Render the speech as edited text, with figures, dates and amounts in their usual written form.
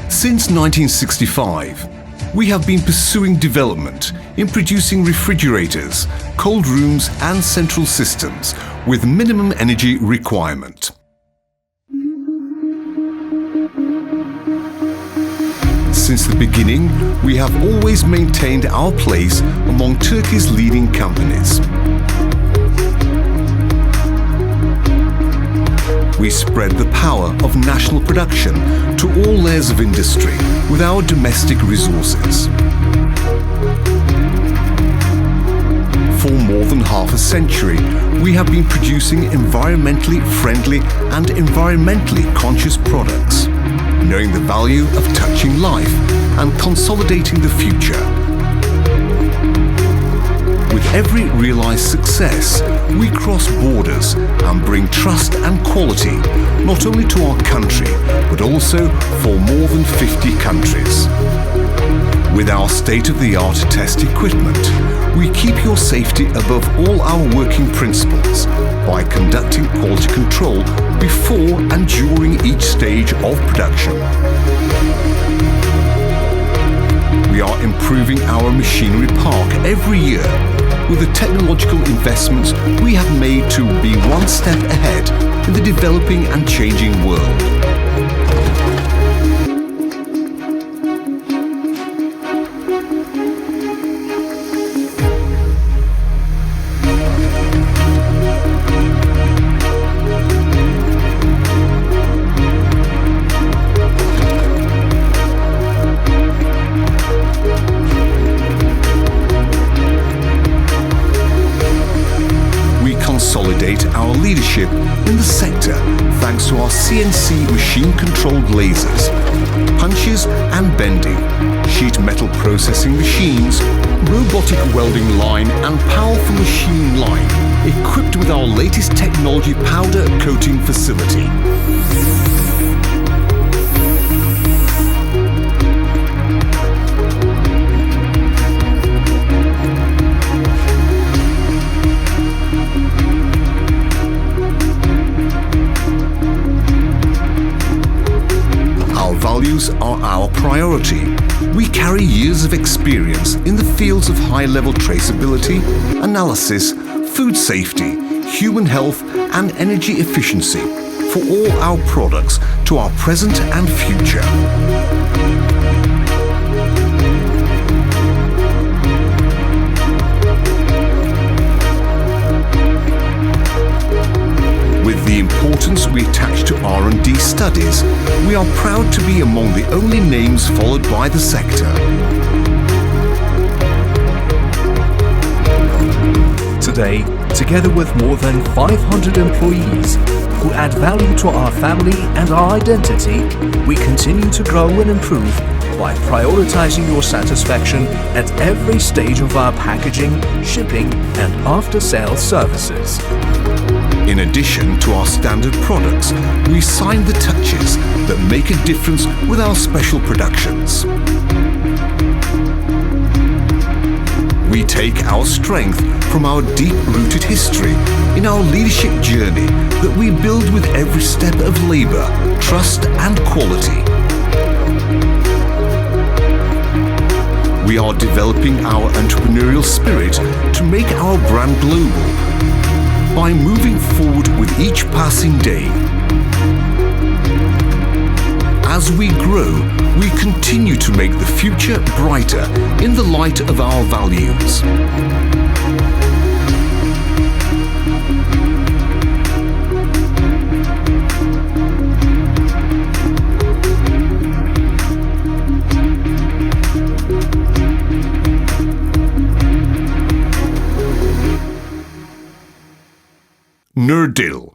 Since 1965, we have been pursuing development in producing refrigerators, cold rooms and central systems with minimum energy requirement. Since the beginning, we have always maintained our place among Turkey's leading companies. We spread the power of national production to all layers of industry with our domestic resources. For more than half a century, we have been producing environmentally friendly and environmentally conscious products, knowing the value of touching life and consolidating the future. With every realized success, we cross borders and bring trust and quality not only to our country, but also for more than 50 countries. With our state-of-the-art test equipment, we keep your safety above all our working principles by conducting quality control before and during each stage of production. We are improving our machinery park every year with the technological investments we have made to be one step ahead in the developing and changing world. Consolidate our leadership in the sector thanks to our CNC machine-controlled lasers, punches and bending, sheet metal processing machines, robotic welding line and powerful machine line equipped with our latest technology powder coating facility. Values are our priority. We carry years of experience in the fields of high-level traceability, analysis, food safety, human health and energy efficiency for all our products to our present and future. With the importance we attach to R&D studies, we are proud to be among the only names followed by the sector. Today, together with more than 500 employees who add value to our family and our identity, we continue to grow and improve by prioritizing your satisfaction at every stage of our packaging, shipping and after-sales services. In addition to our standard products, we sign the touches that make a difference with our special productions. We take our strength from our deep-rooted history in our leadership journey that we build with every step of labor, trust and quality. We are developing our entrepreneurial spirit to make our brand global by moving forward with each passing day. As we grow, we continue to make the future brighter in the light of our values. Nurdil.